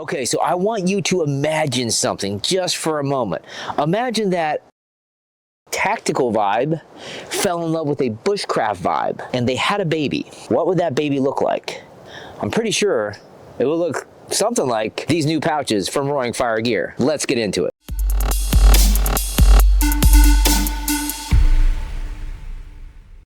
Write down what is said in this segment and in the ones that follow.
Okay, so I want you to imagine something just for a moment. Imagine that tactical vibe fell in love with a bushcraft vibe and they had a baby. What would that baby look like? I'm pretty sure it would look something like these new pouches from Roaring Fire Gear. Let's get into it.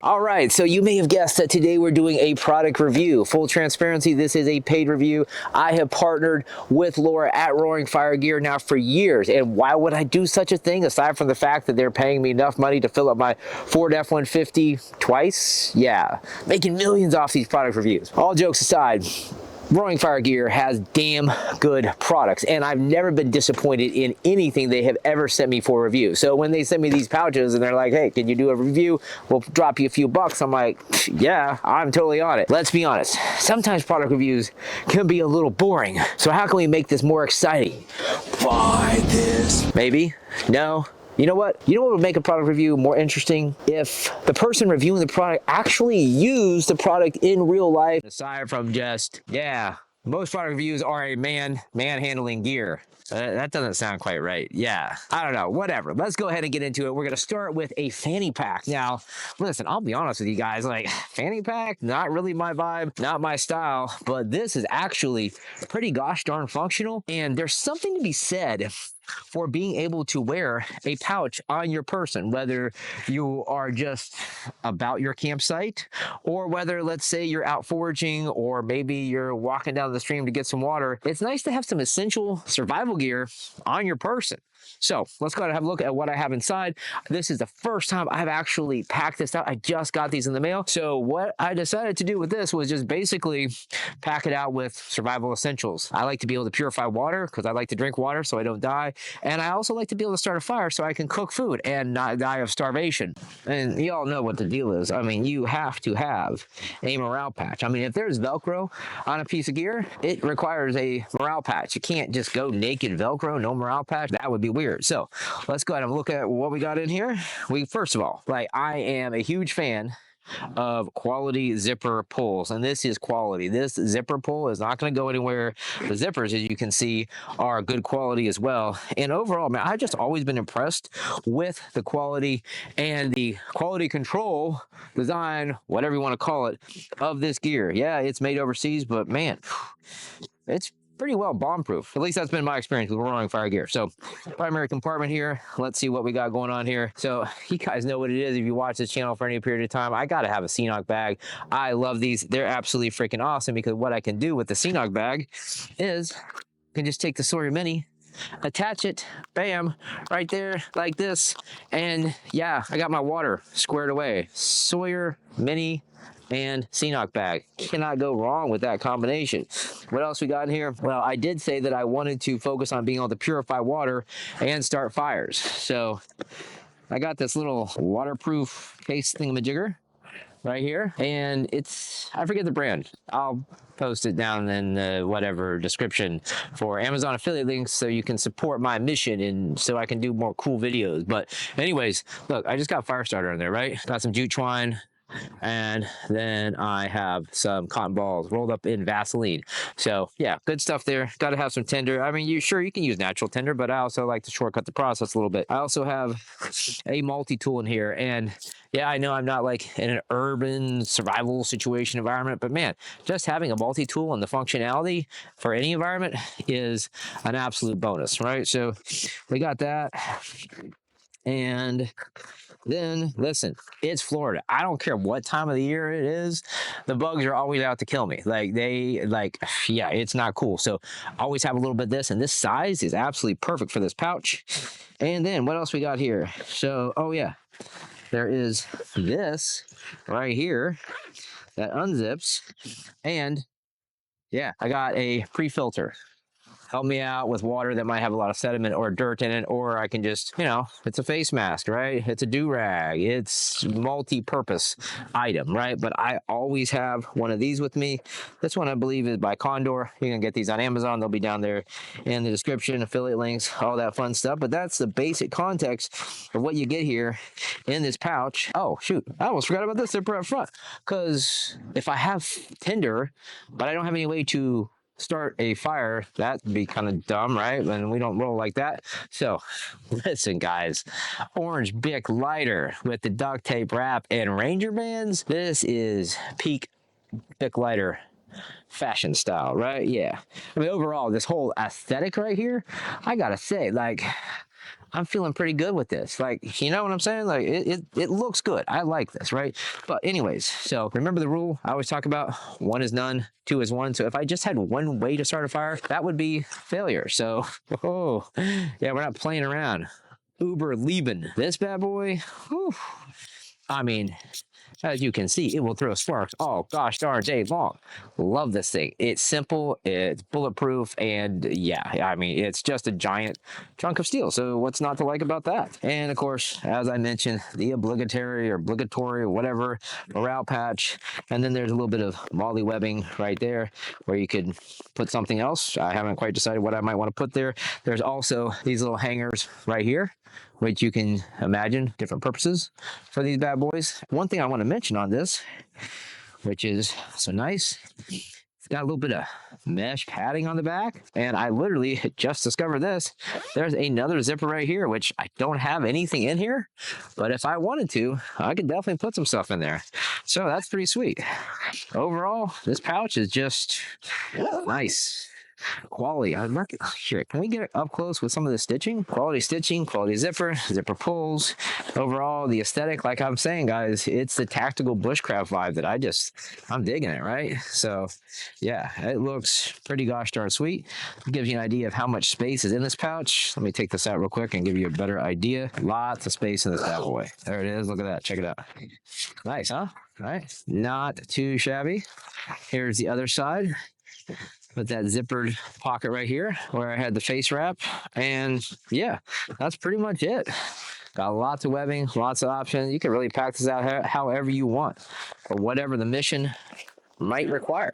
All right, so you may have guessed that today we're doing a product review. Full transparency, this is a paid review. I have partnered with Laura at Roaring Fire Gear now for years. And why would I do such a thing aside from the fact that they're paying me enough money to fill up my Ford F-150 twice? Yeah, making millions off these product reviews. All jokes aside, Roaring Fire Gear has damn good products, and I've never been disappointed in anything they have ever sent me for review. So when they send me these pouches and they're like, hey, can you do a review? We'll drop you a few bucks. I'm like, yeah, I'm totally on it. Let's be honest. Sometimes product reviews can be a little boring. So how can we make this more exciting? Buy this. Maybe? No? You know what? You know what would make a product review more interesting? If the person reviewing the product actually used the product in real life. Aside from just, yeah, most product reviews are a man-handling gear. That doesn't sound quite right. Yeah, I don't know, whatever. Let's go ahead and get into it. We're gonna start with a fanny pack. Now, listen, I'll be honest with you guys, like fanny pack, not really my vibe, not my style, but this is actually pretty gosh darn functional. And there's something to be said for being able to wear a pouch on your person, whether you are just about your campsite or whether, let's say, you're out foraging or maybe you're walking down the stream to get some water. It's nice to have some essential survival gear on your person. So let's go ahead and have a look at what I have inside. This is the first time I've actually packed this out. I just got these in the mail. So what I decided to do with this was just basically pack it out with survival essentials. I like to be able to purify water because I like to drink water so I don't die. And I also like to be able to start a fire so I can cook food and not die of starvation. And you all know what the deal is. I mean, you have to have a morale patch. I mean, if there's Velcro on a piece of gear, it requires a morale patch. You can't just go naked Velcro, no morale patch. That would be weird. So let's go ahead and look at what we got in here. First of all, like, I am a huge fan of quality zipper pulls, and this is quality. This zipper pull is not going to go anywhere. The zippers, as you can see, are good quality as well. And overall, man, I've just always been impressed with the quality and the quality control, design, whatever you want to call it, of this gear. Yeah, it's made overseas, but man, it's pretty well bomb-proof. At least that's been my experience with Roaring Fire Gear. So, primary compartment here. Let's see what we got going on here. So, you guys know what it is if you watch this channel for any period of time. I gotta have a CNOC bag. I love these. They're absolutely freaking awesome because what I can do with the CNOC bag is I can just take the Sawyer Mini, attach it, bam, right there like this, and yeah, I got my water squared away. Sawyer Mini and CNOC bag. Cannot go wrong with that combination. What else we got in here? Well, I did say that I wanted to focus on being able to purify water and start fires. So I got this little waterproof case thingamajigger right here, and it's, I forget the brand. I'll post it down in the whatever description for Amazon affiliate links so you can support my mission and so I can do more cool videos. But anyways, look, I just got fire starter in there, right? Got some jute twine, and then I have some cotton balls rolled up in Vaseline. So yeah, good stuff there. Got to have some tinder. I mean, you can use natural tinder, but I also like to shortcut the process a little bit. I also have a multi-tool in here, and yeah, I know I'm not like in an urban survival situation environment, but man, just having a multi-tool and the functionality for any environment is an absolute bonus, right? So we got that. And then, listen, it's Florida. I don't care what time of the year it is. The bugs are always out to kill me. Yeah, it's not cool. So I always have a little bit of this, and this size is absolutely perfect for this pouch. And then what else we got here? So, oh yeah, there is this right here that unzips. And yeah, I got a pre-filter. Help me out with water that might have a lot of sediment or dirt in it, or I can just, it's a face mask, right? It's a do-rag. It's multi-purpose item, right? But I always have one of these with me. This one, I believe, is by Condor. You can get these on Amazon. They'll be down there in the description, affiliate links, all that fun stuff. But that's the basic context of what you get here in this pouch. Oh, shoot. I almost forgot about this zipper up front. Because if I have Tinder, but I don't have any way to start a fire. That'd be kind of dumb, right? And we don't roll like that. So listen, guys, orange Bic lighter with the duct tape wrap and Ranger bands. This is peak Bic lighter fashion style, right? Yeah. I mean, overall, this whole aesthetic right here, I gotta say, like, I'm feeling pretty good with this. Like, you know what I'm saying? Like, it looks good. I like this, right? But anyways, so remember the rule I always talk about: one is none, two is one. So if I just had one way to start a fire, that would be failure. So, oh, yeah, we're not playing around. Uber Lieben. This bad boy, whew, I mean, as you can see, it will throw sparks all gosh darn day long. Love this thing. It's simple, it's bulletproof, and yeah, I mean, it's just a giant chunk of steel. So what's not to like about that? And of course, as I mentioned, the obligatory, whatever, morale patch. And then there's a little bit of molly webbing right there where you could put something else. I haven't quite decided what I might want to put there. There's also these little hangers right here, which you can imagine different purposes for these bad boys. One thing I want to mention on this, which is so nice, it's got a little bit of mesh padding on the back, and I literally just discovered this. There's another zipper right here, which I don't have anything in here, but if I wanted to, I could definitely put some stuff in there. So that's pretty sweet. Overall, this pouch is just nice. Quality. I'm not here. Can we get up close with some of the stitching? Quality stitching, quality zipper pulls. Overall, the aesthetic, like I'm saying, guys, it's the tactical bushcraft vibe that I'm digging it, right? So, yeah, it looks pretty gosh darn sweet. It gives you an idea of how much space is in this pouch. Let me take this out real quick and give you a better idea. Lots of space in this bad boy. There it is. Look at that. Check it out. Nice, huh? All right. Not too shabby. Here's the other side. With that zippered pocket right here where I had the face wrap. And yeah, that's pretty much it. Got lots of webbing, lots of options. You can really pack this out however you want or whatever the mission might require.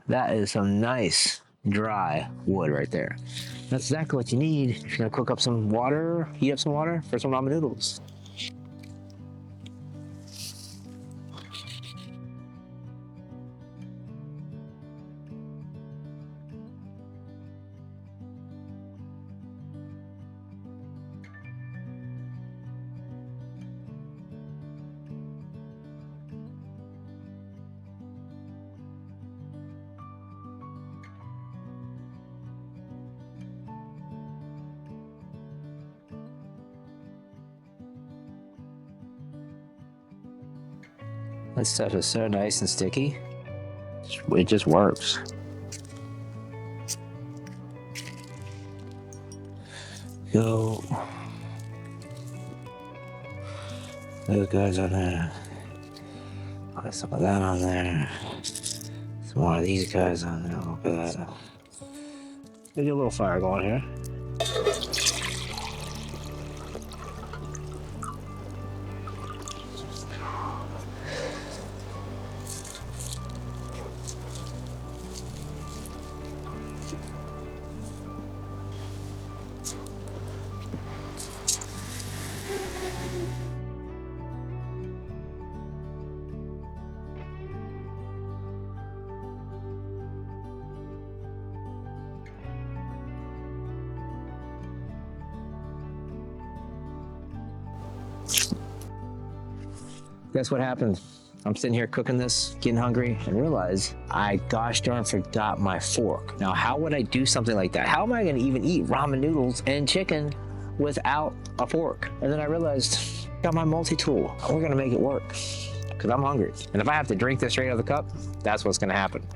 That is some nice dry wood right there. That's exactly what you need if you're gonna cook up some water, heat up some water for some ramen noodles. This stuff is so nice and sticky. It just works. Go. Those guys on there. Put some of that on there. Some more of these guys on there. Look at that. Get a little fire going here. Guess what happened? I'm sitting here cooking this, getting hungry, and realize I gosh darn forgot my fork. Now, how would I do something like that? How am I gonna even eat ramen noodles and chicken without a fork? And then I realized, got my multi-tool. We're gonna make it work, because I'm hungry. And if I have to drink this straight out of the cup, that's what's gonna happen.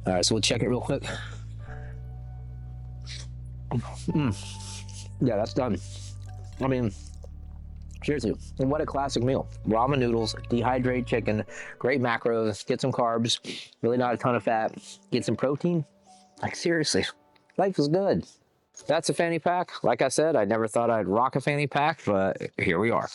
All right, so we'll check it real quick. Yeah, that's done. I mean, seriously, what a classic meal. Ramen noodles, dehydrate chicken, great macros, get some carbs, really not a ton of fat, get some protein. Like, seriously, life is good. that's a fanny pack. Like I said, I never thought I'd rock a fanny pack, but here we are.